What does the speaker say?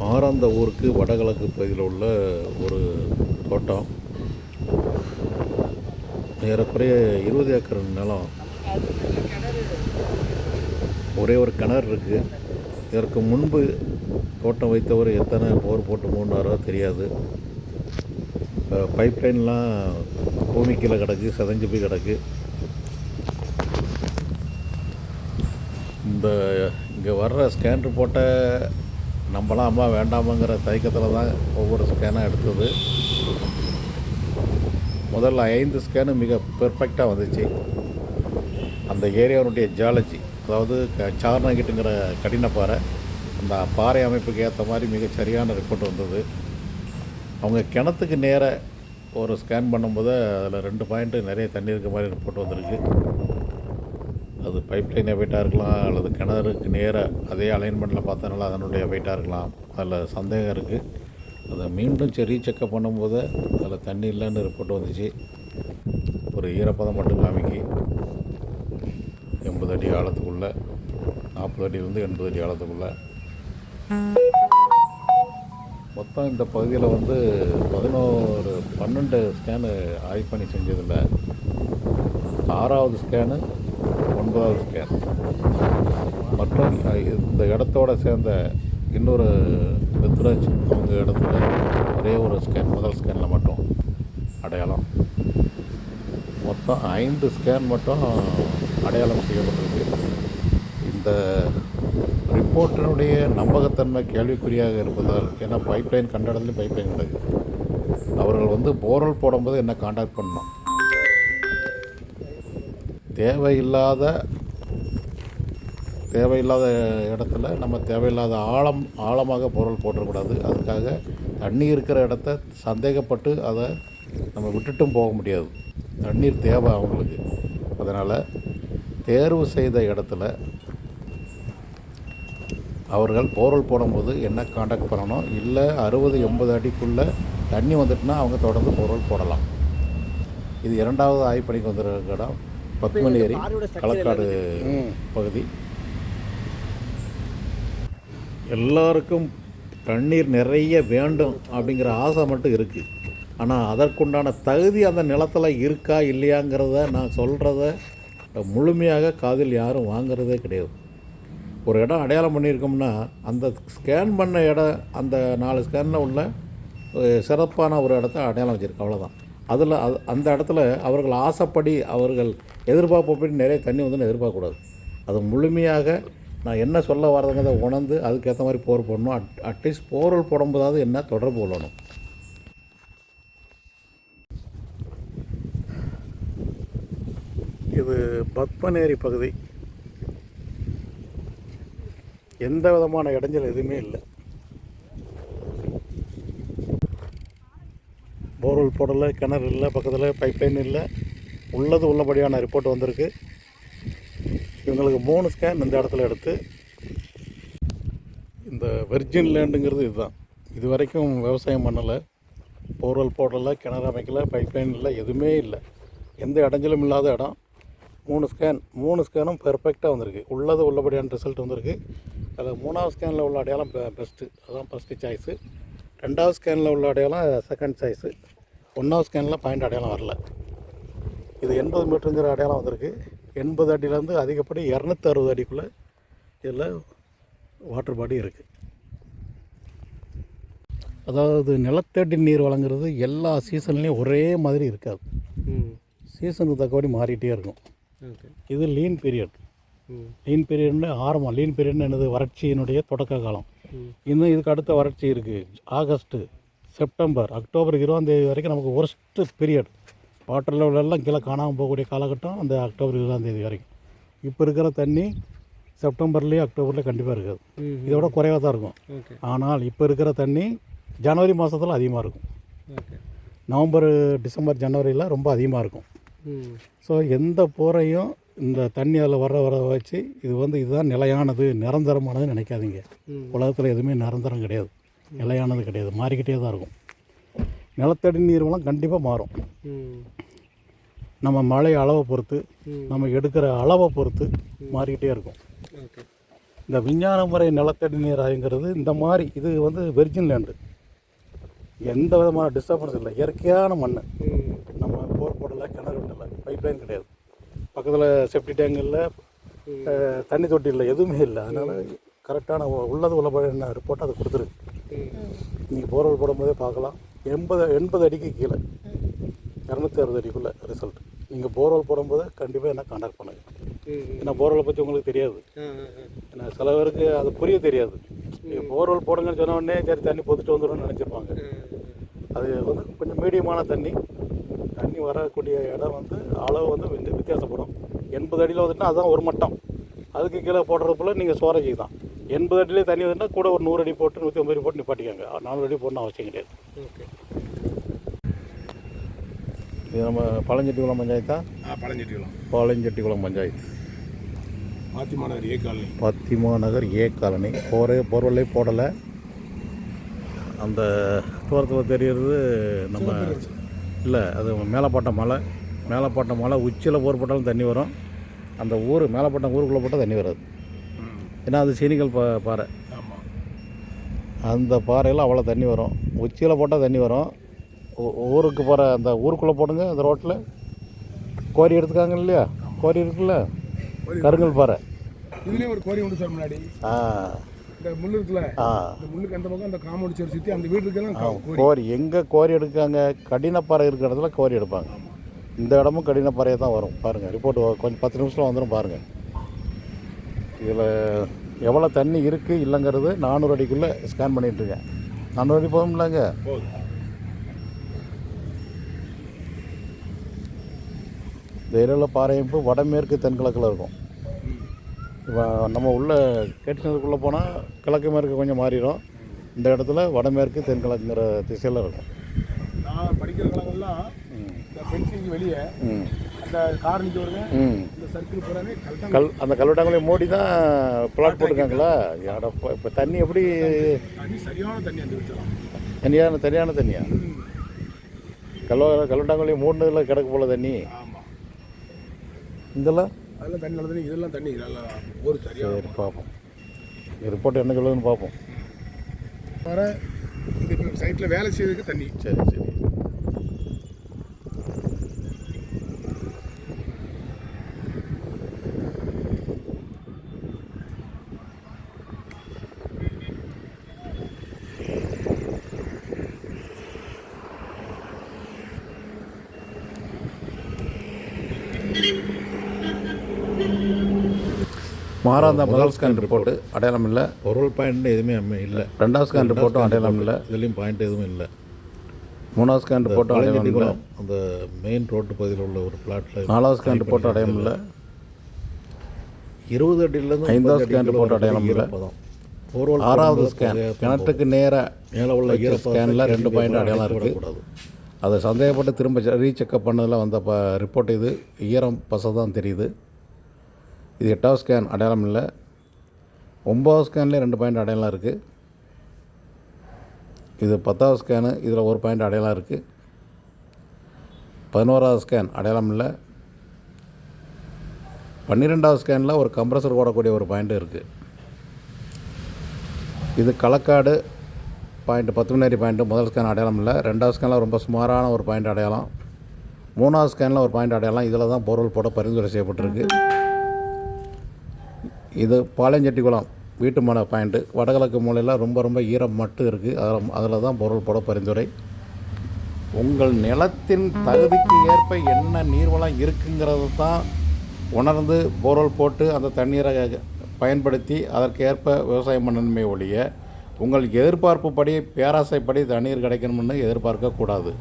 ஆறாந்த ஊருக்கு வடகிழக்கு பகுதியில் உள்ள ஒரு தோட்டம். ஏறக்குறைய 20 ஏக்கர் நிலம். ஒரே ஒரு கிணறு இருக்குது. இதற்கு முன்பு தோட்டம் வைத்தவர் எத்தனை போர் போட்டு மூடினாரோ தெரியாது. பைப்லைன்லாம் பூமி கீழே கிடக்கு, செதஞ்சு போய் கிடக்கு. இங்கே வர்ற ஸ்கேன் ரிப்போர்ட்டை நம்பலாமா வேண்டாமாங்கிற தயக்கத்தில் தான் ஒவ்வொரு ஸ்கேனாக எடுத்தது. முதல்ல 5 ஸ்கேனு மிக பெர்ஃபெக்டாக வந்துச்சு. அந்த ஏரியாவுடைய ஜியாலஜி, அதாவது சார்னகிட்டுங்கிற கடினப்பாறை, அந்த பாறை அமைப்புக்கு ஏற்ற மாதிரி மிக சரியான ரிப்போர்ட் வந்தது. அவங்க கிணத்துக்கு நேராக ஒரு ஸ்கேன் பண்ணும்போது அதில் 2 பாயிண்ட்டு நிறைய தண்ணி இருக்க மாதிரி ரிப்போர்ட் வந்திருக்கு. அது பைப்லைன் எஃபெக்டாக இருக்கலாம், அல்லது கிணறுக்கு நேராக அதே அலைன்மெண்ட்டில் பார்த்தனால அதனுடைய எஃபெக்டாக இருக்கலாம். அதில் சந்தேகம் இருக்குது. அதை மீண்டும் ரீசெக்கப் பண்ணும்போது அதில் தண்ணி இல்லைன்னு ரிப்போர்ட் வந்துச்சு. ஒரு ஈரப்பதம் மட்டும் காமிக்கி 80 அடி ஆழத்துக்குள்ளே, 40 அடியிலேருந்து 80 அடி ஆழத்துக்குள்ளே. மொத்தம் இந்த பகுதியில் 12 ஸ்கேனு ஆய்வு பண்ணி செஞ்சதில்லை. 6வது ஸ்கேனு, 9வது ஸ்கேன் மற்றும் இந்த இடத்தோடு சேர்ந்த இன்னொரு ருத்ராஜ் அவங்க இடத்துல ஒரே ஒரு ஸ்கேன், முதல் ஸ்கேனில் மட்டும் அடையாளம். மொத்தம் 5 ஸ்கேன் மட்டும் அடையாளம் செய்யப்பட்டிருக்கு. இந்த ரிப்போர்ட்டினுடைய நம்பகத்தன்மை கேள்விக்குறியாக இருப்பதால், ஏன்னா பைப்லைன் கண்ட இடத்துலையும் பைப்லைன் கிடக்கு. அவர்கள் போரல் போடும்போது என்ன காண்டாக்ட் பண்ணணும். தேவையில்லாத இடத்துல நம்ம தேவையில்லாத ஆழமாக பொருள் போட்டுறக்கூடாது. அதுக்காக தண்ணி இருக்கிற இடத்த சந்தேகப்பட்டு அதை நம்ம விட்டுட்டும் போக முடியாது. தண்ணீர் தேவை அவங்களுக்கு. அதனால் தேர்வு செய்த இடத்துல அவர்கள் போரல் போடும்போது என்ன காண்டாக்ட் பண்ணணும், இல்லை 60-80 அடிக்குள்ளே தண்ணி வந்துட்டுனா அவங்க தொடர்ந்து போரல் போடலாம். இது 2வது ஆய்வு பணிக்கு வந்துருக்க இடம் பத்மநேரி களக்காடு பகுதி. எல்லாருக்கும் தண்ணீர் நிறைய வேண்டும் அப்படிங்கிற ஆசை மட்டும் இருக்குது. ஆனால் அதற்குண்டான தகுதி அந்த நிலத்தில் இருக்கா இல்லையாங்கிறத நான் சொல்கிறத முழுமையாக காதில் யாரும் வாங்கிறதே கிடையாது. ஒரு இடம் அடையாளம் பண்ணியிருக்கோம்னா அந்த ஸ்கேன் பண்ண இடம், அந்த 4 ஸ்கேனில் உள்ள சிறப்பான ஒரு இடத்த அடையாளம் வச்சுருக்கு, அவ்வளோதான். அதில் அந்த இடத்துல அவர்கள் ஆசைப்படி, அவர்கள் எதிர்பார்ப்பப்படி நிறைய தண்ணி எதிர்பார்க்கக்கூடாது. அது முழுமையாக நான் என்ன சொல்ல வரதுங்கிறத உணர்ந்து அதுக்கேற்ற மாதிரி போர் போடணும். அட்லீஸ்ட் போரல் போடும்போதாவது என்ன தொடர்பு கொள்ளணும். இது பத்மநேரி பகுதி. எந்த விதமான இடைஞ்சல் எதுவுமே இல்லை. போர்வெல் போடலை, கிணறு இல்லை, பக்கத்தில் பைப்லைன் இல்லை, உள்ளபடியான ரிப்போர்ட் வந்திருக்கு. இவங்களுக்கு 3 ஸ்கேன் இந்த இடத்துல எடுத்து, இந்த வெர்ஜின் லேண்டுங்கிறது இதுதான். இது வரைக்கும் விவசாயம் பண்ணலை, போர்வெல் போடலை, கிணறு அமைக்கலை, பைப்லைன் இல்லை, எதுவுமே இல்லை. எந்த இடைஞ்சலும் இல்லாத இடம். 3 ஸ்கேனும் பெர்ஃபெக்டாக வந்திருக்கு. உள்ளபடியான ரிசல்ட் வந்திருக்கு. அதில் 3வது ஸ்கேனில் உள்ள அடையாளம் பெஸ்ட்டு, அதுதான் ஃபஸ்ட்டு சாய்ஸு. 2வது ஸ்கேனில் உள்ள அடையாளம் செகண்ட் சாய்ஸு. 1வது ஸ்கேனில் பாயிண்ட் அடையாளம் வரல. இது 80 மீட்டருங்கிற அடையாளம் வந்திருக்கு. 80 அடியிலேருந்து அதிகப்படி 260 அடிக்குள்ளே இதில் வாட்டர் பாடி இருக்குது. அதாவது நிலத்தடி நீர் வழங்குறது எல்லா சீசன்லேயும் ஒரே மாதிரி இருக்காது. சீசனுக்கு தக்கபடி மாறிட்டே இருக்கும். இது லீன் பீரியட். லீன் பீரியட்னு ஆரம்பம். லீன் பீரியட்னு என்னது, வறட்சியினுடைய தொடக்க காலம். இன்னும் இதுக்கு அடுத்த வறட்சி இருக்குது. ஆகஸ்ட்டு, செப்டம்பர், அக்டோபர் 20ஆம் தேதி வரைக்கும் நமக்கு ஒர்ஸ்ட்டு பீரியட். வாட்டர் லெவலெல்லாம் கீழே காணாமல் போகக்கூடிய காலகட்டம் அந்த அக்டோபர் 20ஆம் தேதி வரைக்கும். இப்போ இருக்கிற தண்ணி செப்டம்பர்லேயே அக்டோபரில் கண்டிப்பாக இருக்காது. இதோட குறைவாக தான் இருக்கும். ஆனால் இப்போ இருக்கிற தண்ணி ஜனவரி மாதத்தில் அதிகமாக இருக்கும். நவம்பர், டிசம்பர், ஜனவரியில் ரொம்ப அதிகமாக இருக்கும். ஸோ எந்த போரையும் இந்த தண்ணி அதில் வர வச்சு இதுதான் நிலையானது, நிரந்தரமானதுன்னு நினைக்காதீங்க. உலகத்தில் எதுவுமே நிரந்தரம் கிடையாது, நிலையானது கிடையாது, மாறிக்கிட்டே தான் இருக்கும். நிலத்தடி நீர் வளம் கண்டிப்பாக மாறும். நம்ம மழை அளவை பொறுத்து, நம்ம எடுக்கிற அளவை பொறுத்து மாறிக்கிட்டே இருக்கும். இந்த விஞ்ஞான முறை நிலத்தடி நீர் ஆய்வுங்கிறது இந்த மாதிரி இது வந்து வெர்ஜின் லேண்டு, எந்த விதமான டிஸ்டர்பன்ஸ் இல்லை, இயற்கையான மண். நம்ம போர் போடலை, கிணறு விடலை, பைப் லைன் கிடையாது, பக்கத்தில் செப்டி டேங்க் இல்லை, தண்ணி தொட்டி இல்லை, எதுவுமே இல்லை. அதனால் கரெக்டான உள்ளது என்ன ரிப்போர்ட் அதை கொடுத்துருக்கு. நீங்கள் போர்வெல் போடும்போதே பார்க்கலாம், 80 அடிக்கு கீழே 260 அடிக்குள்ளே ரிசல்ட். நீங்கள் போர்வெல் போடும்போது கண்டிப்பாக என்ன கான்டாக்ட் பண்ணுங்கள். ஏன்னா போர்வெலை பற்றி உங்களுக்கு தெரியாது, ஏன்னா சில பேருக்கு அது புரிய தெரியாது. நீங்கள் போர்வெல் போடுங்கன்னு சொன்ன உடனே சரி தண்ணி பொத்துட்டு வந்துடும்னு நினச்சிருப்பாங்க. அது வந்து கொஞ்சம் மீடியமான தண்ணி வரக்கூடிய இடம் வந்து அளவு வந்து வித்தியாசப்படும். 80 அடியில் வந்துட்டுனா அதுதான் ஒரு மட்டம், அதுக்கு கீழே போடுறதுக்குள்ள நீங்கள் ஸ்டோரேஜ் தான். 80 அடியிலே தண்ணி வந்துட்டுனா கூட ஒரு 100 அடி போட்டு 150 அடி போட்டு நிப்பாட்டிக்காங்க, 400 அடி போடணும் அவசியம் கிடையாது. ஓகே, இது நம்ம பழஞ்செட்டிக்குளம் பஞ்சாயத்தா? பாளையஞ்செட்டிக்குளம் பஞ்சாயத்து, பாத்திமா நகர் ஏ காலனி. போர்வெல்லே போடலை. அந்த தூரத்தில் தெரிகிறது நம்ம இல்லை, அது மேலப்பாட்டம் மலை உச்சியில் போர் போட்டாலும் தண்ணி வரும். அந்த ஊர் மேலப்பாட்டம் ஊருக்குள்ளே போட்டால் தண்ணி வராது, ஏன்னா அது சீனிக்கல் பாறை. அந்த பாறையில் அவ்வளோ தண்ணி வரும். உச்சியில் போட்டால் தண்ணி வரும். ஊருக்கு போகிற அந்த ஊருக்குள்ளே போடுங்க, அந்த ரோட்டில் கோரி எடுத்துக்காங்க இல்லையா, கோரி இருக்குல்ல, கருங்கல் பாறை. இதுலேயே ஒரு கோரி உண்டு சார் முன்னாடி. இந்த முள்ளு இருக்குல்ல, இந்த முள்ளுக்கு அந்த பக்கம் அந்த காம்பவுண்ட் சேர் சுற்றி அந்த வீடு இருக்கலாம் கோரி. எங்கே கோரி எடுக்காங்க? கடினப்பாறை இருக்கிற இடத்துல கோரி எடுப்பாங்க. இந்த இடமும் கடினப்பாறையாக தான் வரும். பாருங்கள், ரிப்போர்ட் கொஞ்சம் 10 நிமிஷத்தில் வந்துடும் பாருங்கள். இதில் எவ்வளோ தண்ணி இருக்குது இல்லைங்கிறது 400 அடிக்குள்ளே ஸ்கேன் பண்ணிகிட்ருக்கேன். 400 அடி போதும் இல்லைங்க. இந்த ஏரியாவில் பாறையமைப்பு வடமேற்கு தென்கிழக்கில் இருக்கும். இப்போ நம்ம உள்ள கேட்டுனதுக்குள்ளே போனால் கிழக்கு மேற்கு கொஞ்சம் மாறிடும். இந்த இடத்துல வடமேற்கு தென்கிழக்குங்கிற திசையில் இருக்கும். நான் படிக்கிற காலங்கள்லாம் இந்த பென்சிலுக்கு வெளியே அந்த கார் நிற்க வருங்க, இந்த சர்க்கிள் போகிறாங்க அந்த கல்வெட்டாங்களே மோடி தான் பிளாட் போட்டுருக்காங்களா? இப்போ தண்ணி எப்படி? தண்ணி சரியான தண்ணி அந்த விட்டுலாம், சரியான தண்ணியா? கல்வெட்டாங்களே மூடினதில் கிடக்கு போல தண்ணி. ஆமாம், இதெல்லாம் அதெல்லாம் தண்ணி நல்ல தண்ணி, இதெல்லாம் தண்ணி நல்லா ஒரு சரியாக. சரி, பார்ப்போம் ரிப்போர்ட் என்ன சொல்லுதுன்னு பார்ப்போம். வர இந்த சைட்டில் வேலை செய்யறதுக்கு தண்ணி. சரி சரி. மாறாந்த முதல் ஸ்கேன் ரிப்போர்ட்டு அடையாளம் இல்லை. பொருள் பாயிண்ட் எதுவுமே இல்லை. 2வது ஸ்கேன் ரிப்போர்ட்டும் அடையாளம் இல்லை. இதுலேயும் பாயிண்ட் எதுவும் இல்லை. 3வது ஸ்கேன் ரிப்போர்ட்டும் அடையாளம் இல்லை. அந்த மெயின் ரோட்டு பகுதியில் உள்ள ஒரு பிளாட்டில் 4வது ஸ்கேன் ரிப்போர்ட் அடையாளம் இல்லை. 20 அடியிலேருந்து 5வது ஸ்கேன் ரிப்போர்ட் அடையாளம் இல்லை. 6வது ஸ்கேன் கிணற்றுக்கு நேராக மேலே உள்ள ஸ்கேனில் 2 பாயிண்ட் அடையாளம் இருக்குது. அதை சந்தேகப்பட்டு திரும்ப ரீசெக்கப் பண்ணதில் வந்த ரிப்போர்ட் இது ஈரம் பசை தான் தெரியுது. இது 8வது ஸ்கேன் அடையாளம் இல்லை. 9வது ஸ்கேன்லேயே 2 பாயிண்ட் அடையாளம் இருக்குது. இது 10வது ஸ்கேனு, இதில் 1 பாயிண்ட் அடையாளம் இருக்குது. 11வது ஸ்கேன் அடையாளம் இல்லை. 12வது ஸ்கேனில் ஒரு கம்ப்ரஸர் ஓடக்கூடிய ஒரு பாயிண்ட்டு இருக்குது. இது களக்காடு பாயிண்ட் 10 வினாடி பாயிண்ட்டு. முதல் ஸ்கேன் அடையாளம் இல்லை. 2வது ஸ்கேனில் ரொம்ப சுமாரான ஒரு பாயிண்ட் அடையாளம். 3வது ஸ்கேனில் ஒரு பாயிண்ட் அடையாளம். இதில் தான் போர்வெல் போட பரிந்துரை செய்யப்பட்டிருக்கு. இது பாளையஞ்செட்டிக்குளம் வீட்டு மனை பாயிண்ட்டு. வடகிழக்கு மூலையில் ரொம்ப ஈரம் மட்டும் இருக்குது. அதில் தான் போர்வெல் போட பரிந்துரை. உங்கள் நிலத்தின் தகுதிக்கு ஏற்ப என்ன நீர்வளம் இருக்குங்கிறது தான் உணர்ந்து போர்வெல் போட்டு அந்த தண்ணீரை பயன்படுத்தி அதற்கு ஏற்ப விவசாயம் பண்ணணுமே ஒழிய உங்கள் எதிர்பார்ப்புப்படி பேராசைப்படி தண்ணீர் கிடைக்கணும்னு எதிர்பார்க்கக்கூடாது.